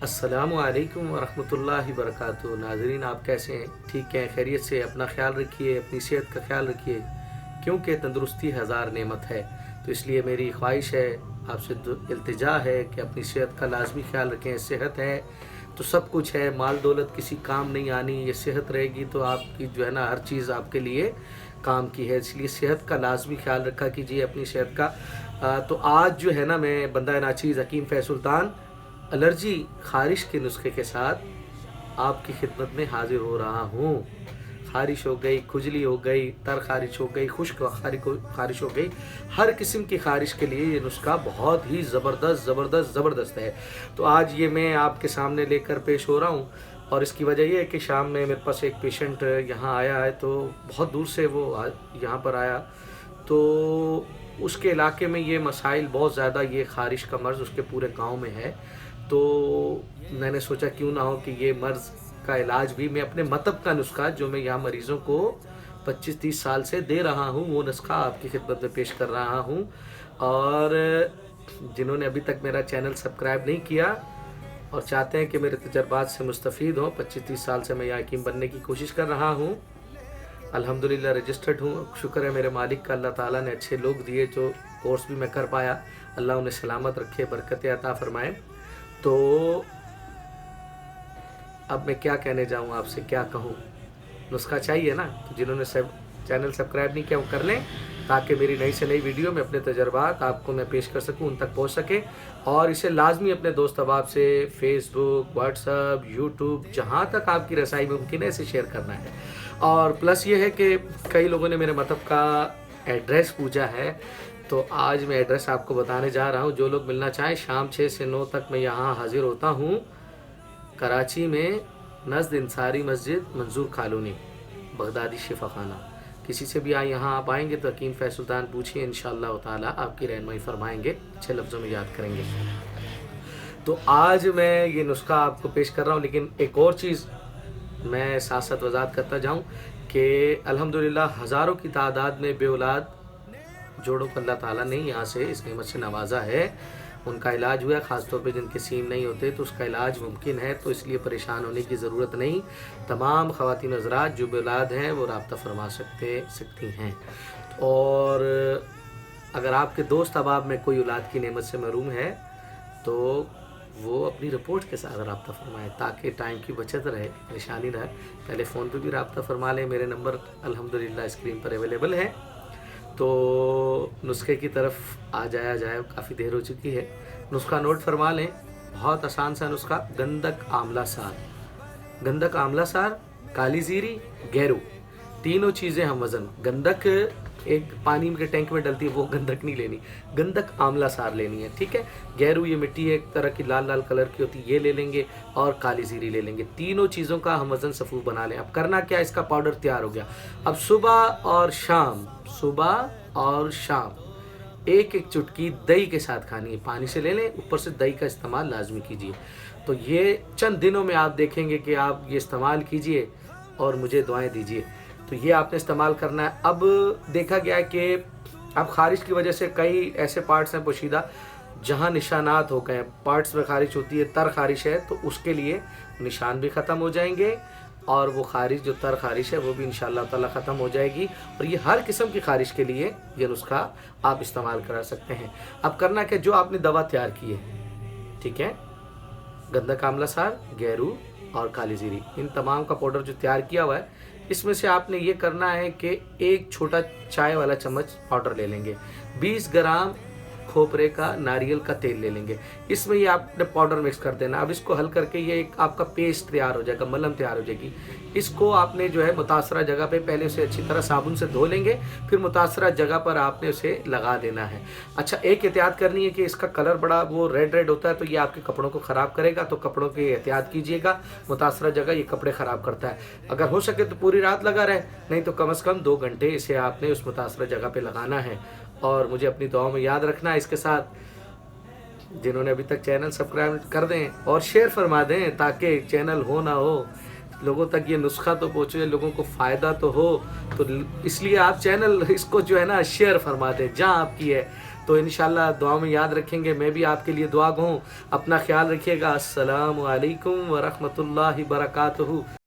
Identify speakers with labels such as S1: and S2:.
S1: अस्सलामु अलैकुम वरहमतुल्लाहि वबरकातुहू। नाज़रीन, आप कैसे हैं? ठीक हैं? खैरियत से? अपना ख्याल रखिए, अपनी सेहत का ख्याल रखिए, क्योंकि तंदुरुस्ती हज़ार नेमत है। तो इसलिए मेरी ख्वाहिश है, आपसे इल्तिजा है कि अपनी सेहत का लाजमी ख्याल रखें। सेहत है तो सब कुछ है, माल दौलत किसी काम नहीं आनी। ये सेहत रहेगी तो आपकी जो है ना हर चीज़ आपके लिए काम की है। इसलिए सेहत का लाजमी ख्याल रखा कीजिए, अपनी सेहत का। तो आज जो है ना मैं बंदा नाचीज़ हकीम फैज़ सुल्तान एलर्जी खारिश के नुस्खे के साथ आपकी खिदमत में हाजिर हो रहा हूँ। खारिश हो गई, खुजली हो गई, तर खारिश हो गई, खुश्क खारिश हो गई, हर किस्म की खारिश के लिए ये नुस्खा बहुत ही ज़बरदस्त है। तो आज ये मैं आपके सामने लेकर पेश हो रहा हूँ। और इसकी वजह ये है कि शाम में मेरे पास एक पेशेंट यहाँ आया है, तो बहुत दूर से वो यहाँ पर आया, तो उसके इलाके में ये मसाइल बहुत ज़्यादा, ये खारिश का मर्ज़ उसके पूरे गांव में है। तो मैंने सोचा क्यों ना हो कि ये मर्ज़ का इलाज भी मैं अपने मतब का नुस्खा जो मैं यहाँ मरीज़ों को 25-30 साल से दे रहा हूँ, वो नुस्खा आपकी खिदमत में पेश कर रहा हूँ। और जिन्होंने अभी तक मेरा चैनल सब्सक्राइब नहीं किया और चाहते हैं कि मेरे तजर्बात से मुस्तफ़ीद हों, 25-30 साल से मैं यहाँ हकीम बनने की कोशिश कर रहा हूँ। अल्हम्दुलिल्लाह रजिस्टर्ड हूँ, शुक्र है मेरे मालिक का। अल्लाह ताला ने अच्छे लोग दिए जो कोर्स भी मैं कर पाया। अल्लाह उन्हें सलामत रखे, बरकत अता फरमाए। तो अब मैं क्या कहने जाऊँ आपसे, क्या कहूँ? नुस्खा चाहिए ना, तो जिन्होंने चैनल सब्सक्राइब नहीं किया वो कर लें, ताकि मेरी नई से नई वीडियो में अपने तजर्बात आपको मैं पेश कर सकूं, उन तक पहुंच सके। और इसे लाजमी अपने दोस्त अहबाब से फेसबुक, व्हाट्सअप, यूट्यूब, जहां तक आपकी रसाई मुमकिन है इसे शेयर करना है। और प्लस ये है कि कई लोगों ने मेरे मतलब का एड्रेस पूछा है, तो आज मैं एड्रेस आपको बताने जा रहा हूँ। जो लोग मिलना चाहें, शाम 6 से 9 तक मैं यहाँ हाजिर होता हूँ, कराची में नज़द इंसारी मस्जिद, मंजूर कॉलोनी, बगदादी शिफा खाना। किसी से भी यहाँ आप आएंगे तो हकीम फैज़ सुल्तान पूछिए, इंशाअल्लाह ताला आपकी रहनुमाई फरमाएंगे, अच्छे लफ्ज़ों में याद करेंगे। तो आज मैं ये नुस्खा आपको पेश कर रहा हूँ, लेकिन एक और चीज़ मैं साथ साथ वजाहत करता जाऊँ कि अल्हम्दुलिल्लाह हज़ारों की तादाद में बेऔलाद जोड़ों को अल्लाह ताला ने यहाँ से इस नेमत से नवाजा है। उनका इलाज हुआ है, ख़ासतौर पे जिनके सीम नहीं होते तो उसका इलाज मुमकिन है, तो इसलिए परेशान होने की ज़रूरत नहीं। तमाम ख़वातीन हज़रात जो बेऔलाद हैं वो राब्ता फरमा सकती हैं। और अगर आपके दोस्त अहबाब में कोई औलाद की नेमत से महरूम है तो वो अपनी रिपोर्ट के साथ राब्ता फरमाए, ताकि टाइम की बचत रहे, परेशानी रहे। पहले फ़ोन पे भी राब्ता फरमा लें, मेरे नंबर अल्हम्दुलिल्लाह स्क्रीन पर अवेलेबल है। तो नुस्खे की तरफ आ जाया जाए, काफ़ी देर हो चुकी है। नुस्खा नोट फरमा लें, बहुत आसान सा नुस्खा। गंधक आंवला सार, गंधक आंवला सार, काली जीरी, गैरू, तीनों चीज़ें हम वज़न। गंधक एक पानी के टैंक में डलती है, वो गंधक नहीं लेनी, गंधक आंवला सार लेनी है, ठीक है। गैरू ये मिट्टी एक तरह की लाल लाल कलर की होती है, ये ले लेंगे, और काली जीरी ले लेंगे। तीनों चीज़ों का हम वज़न सफ़ूफ बना लें। अब करना क्या, इसका पाउडर तैयार हो गया। अब सुबह और शाम एक एक चुटकी दही के साथ खानी है। पानी से ले लें, ऊपर से दही का इस्तेमाल लाजमी कीजिए। तो ये चंद दिनों में आप देखेंगे कि आप ये इस्तेमाल कीजिए और मुझे दुआएं दीजिए। तो ये आपने इस्तेमाल करना है। अब देखा गया है कि अब खारिश की वजह से कई ऐसे पार्ट्स हैं पोशीदा जहाँ निशानात हो गए, पार्ट्स में खारिश होती है, तर खारिश है, तो उसके लिए निशान भी ख़त्म हो जाएंगे और वो खारिश जो तर खारिश है वो भी इंशाअल्लाह ताला ख़त्म हो जाएगी। और ये हर किस्म की खारिश के लिए ये नुस्खा आप इस्तेमाल करा सकते हैं। अब करना क्या, जो आपने दवा तैयार की है, ठीक है, गंधक आंवला सार, गैरू और काली जीरी, इन तमाम का पाउडर जो तैयार किया हुआ है, इसमें से आपने ये करना है कि एक छोटा चाय वाला चम्मच पाउडर ले लेंगे, 20 ग्राम खोपरे का नारियल का तेल ले लेंगे, इसमें ये आपने पाउडर मिक्स कर देना। अब इसको हल करके ये एक आपका पेस्ट तैयार हो जाएगा, मलहम तैयार हो जाएगी। इसको आपने जो है मुतासरा जगह पे पहले उसे अच्छी तरह साबुन से धो लेंगे, फिर मुतासरा जगह पर आपने उसे लगा देना है। अच्छा, एक एहतियात करनी है कि इसका कलर बड़ा वो रेड होता है, तो ये आपके कपड़ों को ख़राब करेगा, तो कपड़ों की एहतियात कीजिएगा। मुतासरा जगह ये कपड़े ख़राब करता है। अगर हो सके तो पूरी रात लगा रहे, नहीं तो कम से कम 2 घंटे इसे आपने उस मुतासरा जगह पे लगाना है। और मुझे अपनी दुआओं में याद रखना है। इसके साथ जिन्होंने अभी तक चैनल सब्सक्राइब कर दें और शेयर फरमा दें, ताकि चैनल हो ना हो लोगों तक ये नुस्खा तो पहुँचे, लोगों को फ़ायदा तो हो। तो इसलिए आप चैनल इसको जो है ना शेयर फरमा दें जहाँ आपकी है। تو انشاءاللہ دعا میں یاد رکھیں گے، میں بھی آپ کے لیے دعا گو ہوں۔ اپنا خیال رکھیے گا۔ السلام علیکم ورحمۃ اللہ وبرکاتہ۔